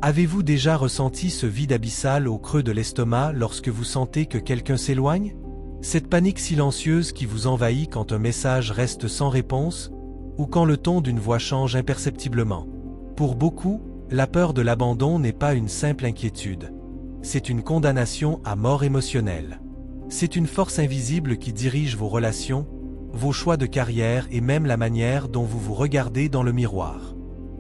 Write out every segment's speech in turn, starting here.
Avez-vous déjà ressenti ce vide abyssal au creux de l'estomac lorsque vous sentez que quelqu'un s'éloigne? Cette panique silencieuse qui vous envahit quand un message reste sans réponse, ou quand le ton d'une voix change imperceptiblement. Pour beaucoup, la peur de l'abandon n'est pas une simple inquiétude. C'est une condamnation à mort émotionnelle. C'est une force invisible qui dirige vos relations, vos choix de carrière et même la manière dont vous vous regardez dans le miroir.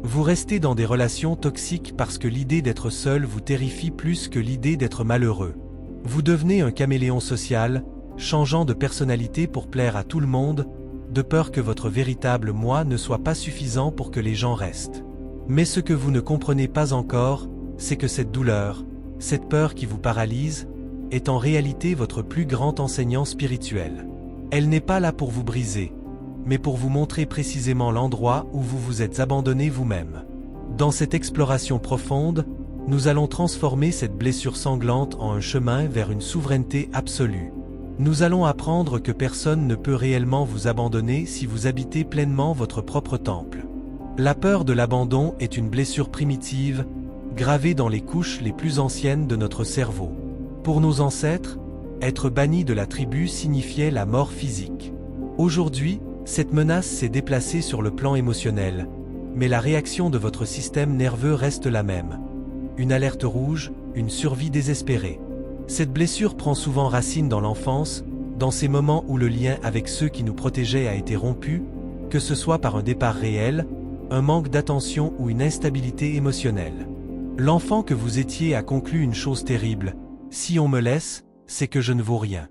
Vous restez dans des relations toxiques parce que l'idée d'être seul vous terrifie plus que l'idée d'être malheureux. Vous devenez un caméléon social, changeant de personnalité pour plaire à tout le monde, de peur que votre véritable moi ne soit pas suffisant pour que les gens restent. Mais ce que vous ne comprenez pas encore, c'est que cette douleur, cette peur qui vous paralyse, est en réalité votre plus grand enseignant spirituel. Elle n'est pas là pour vous briser, mais pour vous montrer précisément l'endroit où vous vous êtes abandonné vous-même. Dans cette exploration profonde, nous allons transformer cette blessure sanglante en un chemin vers une souveraineté absolue. Nous allons apprendre que personne ne peut réellement vous abandonner si vous habitez pleinement votre propre temple. La peur de l'abandon est une blessure primitive, gravée dans les couches les plus anciennes de notre cerveau. Pour nos ancêtres, être banni de la tribu signifiait la mort physique. Aujourd'hui, cette menace s'est déplacée sur le plan émotionnel, mais la réaction de votre système nerveux reste la même. Une alerte rouge, une survie désespérée. Cette blessure prend souvent racine dans l'enfance, dans ces moments où le lien avec ceux qui nous protégeaient a été rompu, que ce soit par un départ réel, un manque d'attention ou une instabilité émotionnelle. L'enfant que vous étiez a conclu une chose terrible: si on me laisse, c'est que je ne vaux rien.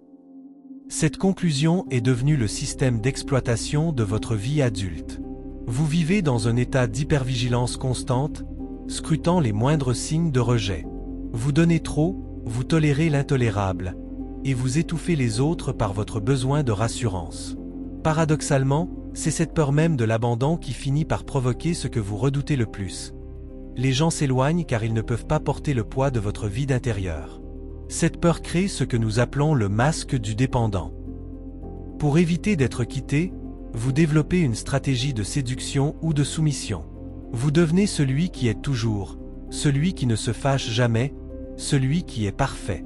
Cette conclusion est devenue le système d'exploitation de votre vie adulte. Vous vivez dans un état d'hypervigilance constante, scrutant les moindres signes de rejet. Vous donnez trop, vous tolérez l'intolérable, et vous étouffez les autres par votre besoin de rassurance. Paradoxalement, c'est cette peur même de l'abandon qui finit par provoquer ce que vous redoutez le plus. Les gens s'éloignent car ils ne peuvent pas porter le poids de votre vide intérieur. Cette peur crée ce que nous appelons le masque du dépendant. Pour éviter d'être quitté, vous développez une stratégie de séduction ou de soumission. Vous devenez celui qui est toujours, celui qui ne se fâche jamais, celui qui est parfait.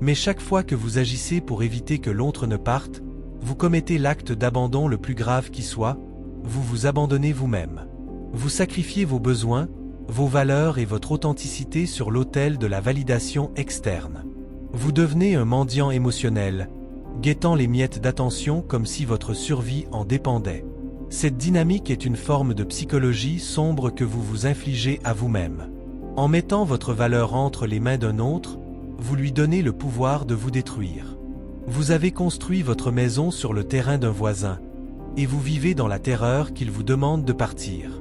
Mais chaque fois que vous agissez pour éviter que l'autre ne parte, vous commettez l'acte d'abandon le plus grave qui soit, vous vous abandonnez vous-même. Vous sacrifiez vos besoins, vos valeurs et votre authenticité sur l'autel de la validation externe. Vous devenez un mendiant émotionnel, guettant les miettes d'attention comme si votre survie en dépendait. Cette dynamique est une forme de psychologie sombre que vous vous infligez à vous-même. En mettant votre valeur entre les mains d'un autre, vous lui donnez le pouvoir de vous détruire. Vous avez construit votre maison sur le terrain d'un voisin, et vous vivez dans la terreur qu'il vous demande de partir.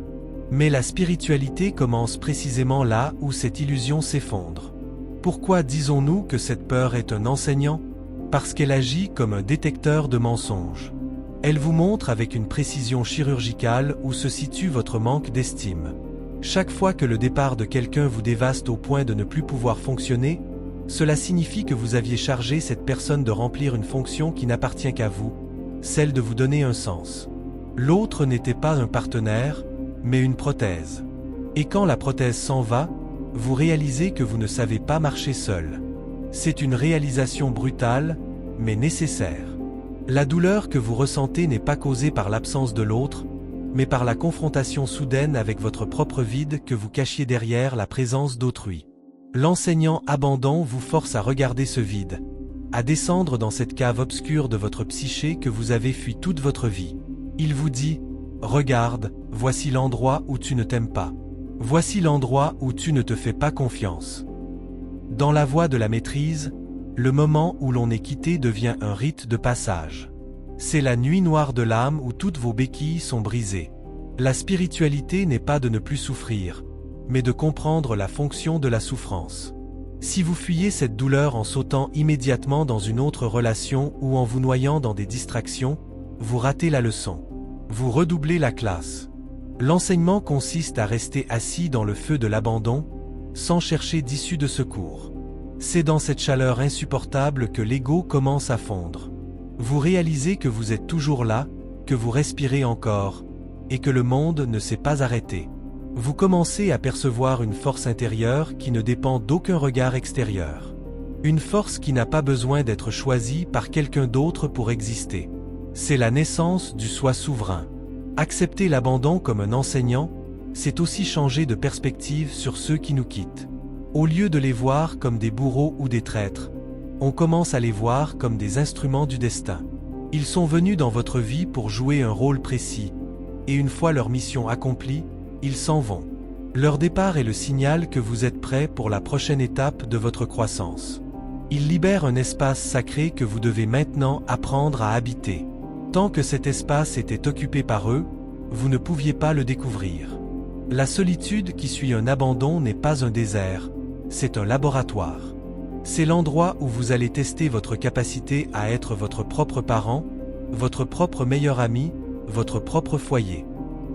Mais la spiritualité commence précisément là où cette illusion s'effondre. Pourquoi disons-nous que cette peur est un enseignant? Parce qu'elle agit comme un détecteur de mensonges. Elle vous montre avec une précision chirurgicale où se situe votre manque d'estime. Chaque fois que le départ de quelqu'un vous dévaste au point de ne plus pouvoir fonctionner, cela signifie que vous aviez chargé cette personne de remplir une fonction qui n'appartient qu'à vous, celle de vous donner un sens. L'autre n'était pas un partenaire, mais une prothèse. Et quand la prothèse s'en va, vous réalisez que vous ne savez pas marcher seul. C'est une réalisation brutale, mais nécessaire. La douleur que vous ressentez n'est pas causée par l'absence de l'autre, mais par la confrontation soudaine avec votre propre vide que vous cachiez derrière la présence d'autrui. L'enseignant abandon vous force à regarder ce vide, à descendre dans cette cave obscure de votre psyché que vous avez fui toute votre vie. Il vous dit: regarde, voici l'endroit où tu ne t'aimes pas. Voici l'endroit où tu ne te fais pas confiance. Dans la voie de la maîtrise, le moment où l'on est quitté devient un rite de passage. C'est la nuit noire de l'âme où toutes vos béquilles sont brisées. La spiritualité n'est pas de ne plus souffrir, mais de comprendre la fonction de la souffrance. Si vous fuyez cette douleur en sautant immédiatement dans une autre relation ou en vous noyant dans des distractions, vous ratez la leçon. Vous redoublez la classe. L'enseignement consiste à rester assis dans le feu de l'abandon, sans chercher d'issue de secours. C'est dans cette chaleur insupportable que l'ego commence à fondre. Vous réalisez que vous êtes toujours là, que vous respirez encore, et que le monde ne s'est pas arrêté. Vous commencez à percevoir une force intérieure qui ne dépend d'aucun regard extérieur. Une force qui n'a pas besoin d'être choisie par quelqu'un d'autre pour exister. C'est la naissance du soi souverain. Accepter l'abandon comme un enseignant, c'est aussi changer de perspective sur ceux qui nous quittent. Au lieu de les voir comme des bourreaux ou des traîtres, on commence à les voir comme des instruments du destin. Ils sont venus dans votre vie pour jouer un rôle précis, et une fois leur mission accomplie, ils s'en vont. Leur départ est le signal que vous êtes prêt pour la prochaine étape de votre croissance. Ils libèrent un espace sacré que vous devez maintenant apprendre à habiter. Tant que cet espace était occupé par eux, vous ne pouviez pas le découvrir. La solitude qui suit un abandon n'est pas un désert, c'est un laboratoire. C'est l'endroit où vous allez tester votre capacité à être votre propre parent, votre propre meilleur ami, votre propre foyer.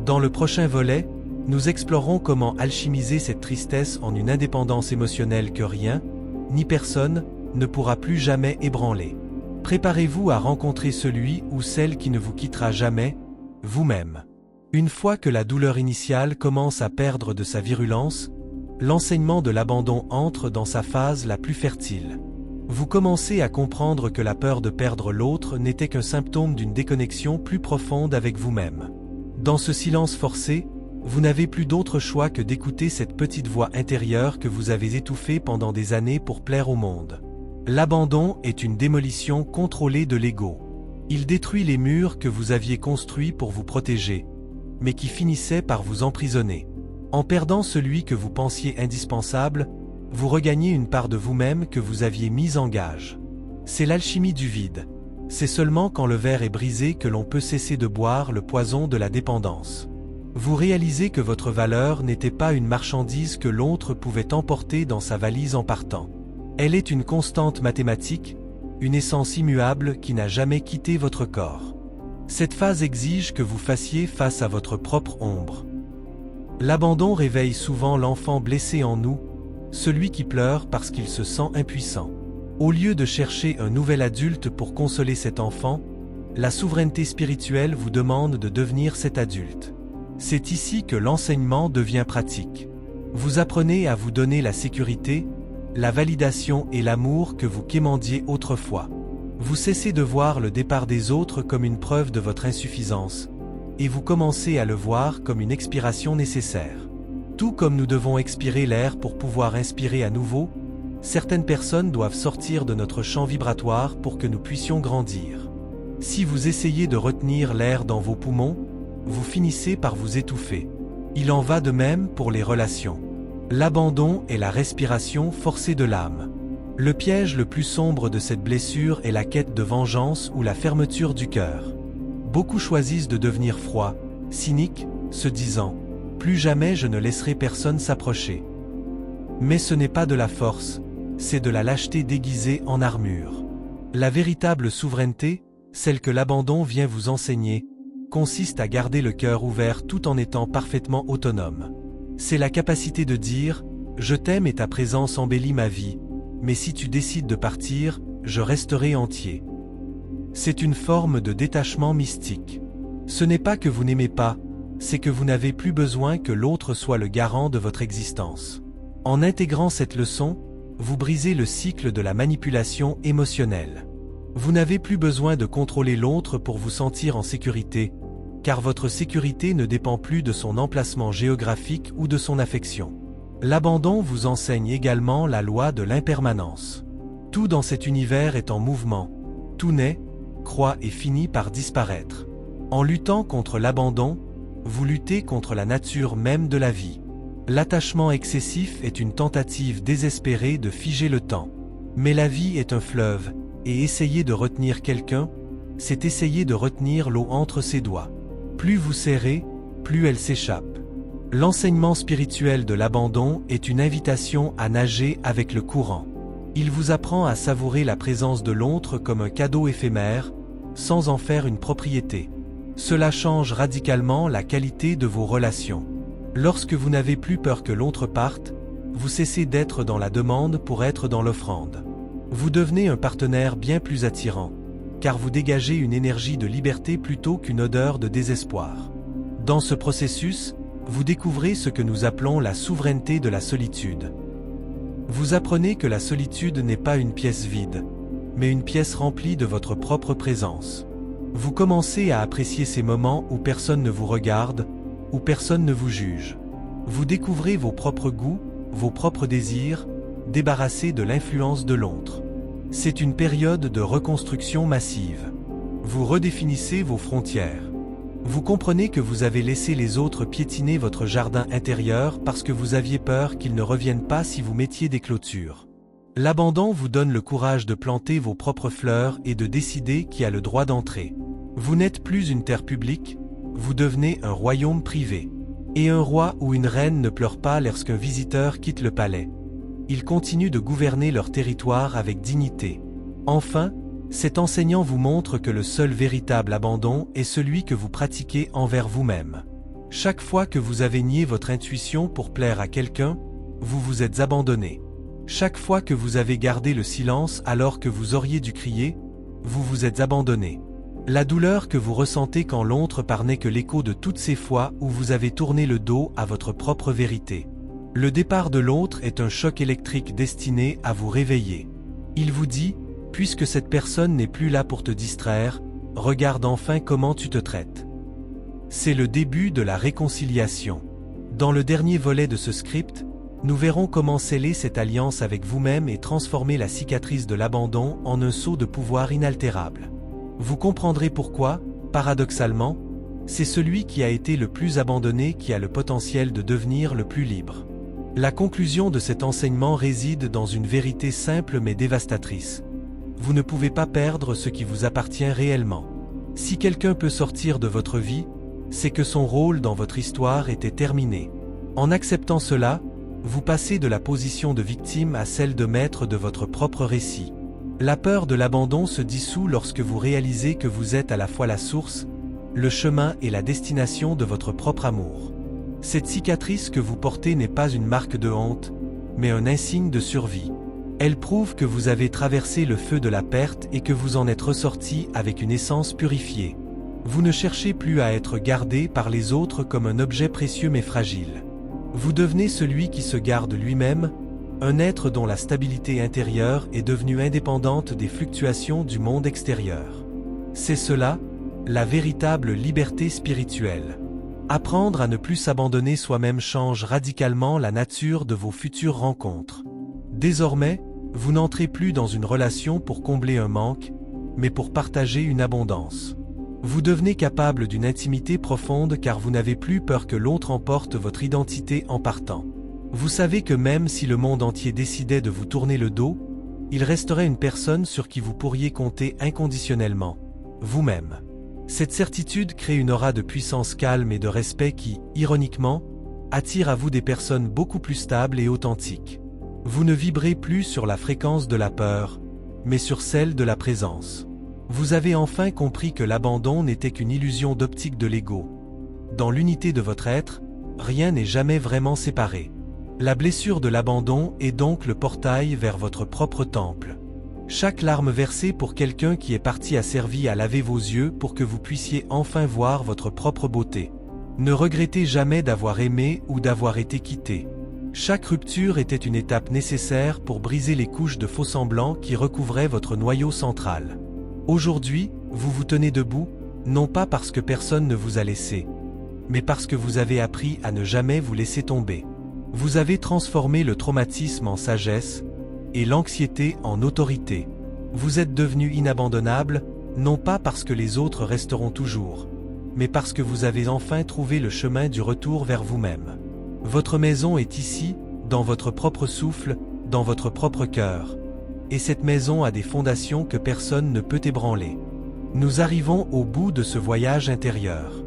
Dans le prochain volet, nous explorerons comment alchimiser cette tristesse en une indépendance émotionnelle que rien, ni personne, ne pourra plus jamais ébranler. Préparez-vous à rencontrer celui ou celle qui ne vous quittera jamais, vous-même. Une fois que la douleur initiale commence à perdre de sa virulence, l'enseignement de l'abandon entre dans sa phase la plus fertile. Vous commencez à comprendre que la peur de perdre l'autre n'était qu'un symptôme d'une déconnexion plus profonde avec vous-même. Dans ce silence forcé, vous n'avez plus d'autre choix que d'écouter cette petite voix intérieure que vous avez étouffée pendant des années pour plaire au monde. L'abandon est une démolition contrôlée de l'ego. Il détruit les murs que vous aviez construits pour vous protéger, mais qui finissaient par vous emprisonner. En perdant celui que vous pensiez indispensable, vous regagnez une part de vous-même que vous aviez mise en gage. C'est l'alchimie du vide. C'est seulement quand le verre est brisé que l'on peut cesser de boire le poison de la dépendance. Vous réalisez que votre valeur n'était pas une marchandise que l'autre pouvait emporter dans sa valise en partant. Elle est une constante mathématique, une essence immuable qui n'a jamais quitté votre corps. Cette phase exige que vous fassiez face à votre propre ombre. L'abandon réveille souvent l'enfant blessé en nous, celui qui pleure parce qu'il se sent impuissant. Au lieu de chercher un nouvel adulte pour consoler cet enfant, la souveraineté spirituelle vous demande de devenir cet adulte. C'est ici que l'enseignement devient pratique. Vous apprenez à vous donner la sécurité, la validation et l'amour que vous quémandiez autrefois. Vous cessez de voir le départ des autres comme une preuve de votre insuffisance, et vous commencez à le voir comme une expiration nécessaire. Tout comme nous devons expirer l'air pour pouvoir inspirer à nouveau, certaines personnes doivent sortir de notre champ vibratoire pour que nous puissions grandir. Si vous essayez de retenir l'air dans vos poumons, vous finissez par vous étouffer. Il en va de même pour les relations. L'abandon est la respiration forcée de l'âme. Le piège le plus sombre de cette blessure est la quête de vengeance ou la fermeture du cœur. Beaucoup choisissent de devenir froids, cyniques, se disant « Plus jamais je ne laisserai personne s'approcher ». Mais ce n'est pas de la force, c'est de la lâcheté déguisée en armure. La véritable souveraineté, celle que l'abandon vient vous enseigner, consiste à garder le cœur ouvert tout en étant parfaitement autonome. C'est la capacité de dire « Je t'aime et ta présence embellit ma vie, mais si tu décides de partir, je resterai entier ». C'est une forme de détachement mystique. Ce n'est pas que vous n'aimez pas, c'est que vous n'avez plus besoin que l'autre soit le garant de votre existence. En intégrant cette leçon, vous brisez le cycle de la manipulation émotionnelle. Vous n'avez plus besoin de contrôler l'autre pour vous sentir en sécurité, car votre sécurité ne dépend plus de son emplacement géographique ou de son affection. L'abandon vous enseigne également la loi de l'impermanence. Tout dans cet univers est en mouvement. Tout naît, croît et finit par disparaître. En luttant contre l'abandon, vous luttez contre la nature même de la vie. L'attachement excessif est une tentative désespérée de figer le temps. Mais la vie est un fleuve, et essayer de retenir quelqu'un, c'est essayer de retenir l'eau entre ses doigts. Plus vous serrez, plus elle s'échappe. L'enseignement spirituel de l'abandon est une invitation à nager avec le courant. Il vous apprend à savourer la présence de l'autre comme un cadeau éphémère, sans en faire une propriété. Cela change radicalement la qualité de vos relations. Lorsque vous n'avez plus peur que l'autre parte, vous cessez d'être dans la demande pour être dans l'offrande. Vous devenez un partenaire bien plus attirant, car vous dégagez une énergie de liberté plutôt qu'une odeur de désespoir. Dans ce processus, vous découvrez ce que nous appelons la souveraineté de la solitude. Vous apprenez que la solitude n'est pas une pièce vide, mais une pièce remplie de votre propre présence. Vous commencez à apprécier ces moments où personne ne vous regarde, où personne ne vous juge. Vous découvrez vos propres goûts, vos propres désirs, débarrassés de l'influence de l'autre. C'est une période de reconstruction massive. Vous redéfinissez vos frontières. Vous comprenez que vous avez laissé les autres piétiner votre jardin intérieur parce que vous aviez peur qu'ils ne reviennent pas si vous mettiez des clôtures. L'abandon vous donne le courage de planter vos propres fleurs et de décider qui a le droit d'entrer. Vous n'êtes plus une terre publique, vous devenez un royaume privé. Et un roi ou une reine ne pleure pas lorsqu'un visiteur quitte le palais. Ils continuent de gouverner leur territoire avec dignité. Enfin, cet enseignant vous montre que le seul véritable abandon est celui que vous pratiquez envers vous-même. Chaque fois que vous avez nié votre intuition pour plaire à quelqu'un, vous vous êtes abandonné. Chaque fois que vous avez gardé le silence alors que vous auriez dû crier, vous vous êtes abandonné. La douleur que vous ressentez quand l'autre part n'est que l'écho de toutes ces fois où vous avez tourné le dos à votre propre vérité. Le départ de l'autre est un choc électrique destiné à vous réveiller. Il vous dit, puisque cette personne n'est plus là pour te distraire, regarde enfin comment tu te traites. C'est le début de la réconciliation. Dans le dernier volet de ce script, nous verrons comment sceller cette alliance avec vous-même et transformer la cicatrice de l'abandon en un sceau de pouvoir inaltérable. Vous comprendrez pourquoi, paradoxalement, c'est celui qui a été le plus abandonné qui a le potentiel de devenir le plus libre. La conclusion de cet enseignement réside dans une vérité simple mais dévastatrice. Vous ne pouvez pas perdre ce qui vous appartient réellement. Si quelqu'un peut sortir de votre vie, c'est que son rôle dans votre histoire était terminé. En acceptant cela, vous passez de la position de victime à celle de maître de votre propre récit. La peur de l'abandon se dissout lorsque vous réalisez que vous êtes à la fois la source, le chemin et la destination de votre propre amour. Cette cicatrice que vous portez n'est pas une marque de honte, mais un insigne de survie. Elle prouve que vous avez traversé le feu de la perte et que vous en êtes ressorti avec une essence purifiée. Vous ne cherchez plus à être gardé par les autres comme un objet précieux mais fragile. Vous devenez celui qui se garde lui-même, un être dont la stabilité intérieure est devenue indépendante des fluctuations du monde extérieur. C'est cela, la véritable liberté spirituelle. Apprendre à ne plus s'abandonner soi-même change radicalement la nature de vos futures rencontres. Désormais, vous n'entrez plus dans une relation pour combler un manque, mais pour partager une abondance. Vous devenez capable d'une intimité profonde car vous n'avez plus peur que l'autre emporte votre identité en partant. Vous savez que même si le monde entier décidait de vous tourner le dos, il resterait une personne sur qui vous pourriez compter inconditionnellement, vous-même. Cette certitude crée une aura de puissance calme et de respect qui, ironiquement, attire à vous des personnes beaucoup plus stables et authentiques. Vous ne vibrez plus sur la fréquence de la peur, mais sur celle de la présence. Vous avez enfin compris que l'abandon n'était qu'une illusion d'optique de l'ego. Dans l'unité de votre être, rien n'est jamais vraiment séparé. La blessure de l'abandon est donc le portail vers votre propre temple. Chaque larme versée pour quelqu'un qui est parti a servi à laver vos yeux pour que vous puissiez enfin voir votre propre beauté. Ne regrettez jamais d'avoir aimé ou d'avoir été quitté. Chaque rupture était une étape nécessaire pour briser les couches de faux-semblants qui recouvraient votre noyau central. Aujourd'hui, vous vous tenez debout, non pas parce que personne ne vous a laissé, mais parce que vous avez appris à ne jamais vous laisser tomber. Vous avez transformé le traumatisme en sagesse, et l'anxiété en autorité. Vous êtes devenu inabandonnable, non pas parce que les autres resteront toujours, mais parce que vous avez enfin trouvé le chemin du retour vers vous-même. Votre maison est ici, dans votre propre souffle, dans votre propre cœur. Et cette maison a des fondations que personne ne peut ébranler. Nous arrivons au bout de ce voyage intérieur.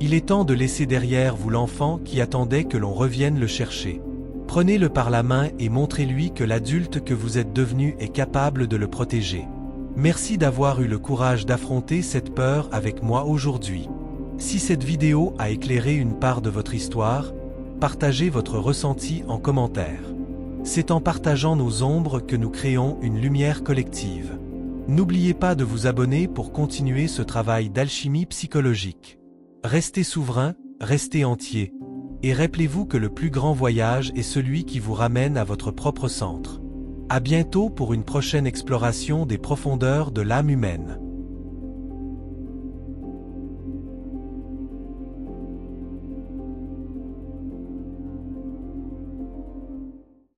Il est temps de laisser derrière vous l'enfant qui attendait que l'on revienne le chercher. Prenez-le par la main et montrez-lui que l'adulte que vous êtes devenu est capable de le protéger. Merci d'avoir eu le courage d'affronter cette peur avec moi aujourd'hui. Si cette vidéo a éclairé une part de votre histoire, partagez votre ressenti en commentaire. C'est en partageant nos ombres que nous créons une lumière collective. N'oubliez pas de vous abonner pour continuer ce travail d'alchimie psychologique. Restez souverain, restez entier. Et rappelez-vous que le plus grand voyage est celui qui vous ramène à votre propre centre. À bientôt pour une prochaine exploration des profondeurs de l'âme humaine.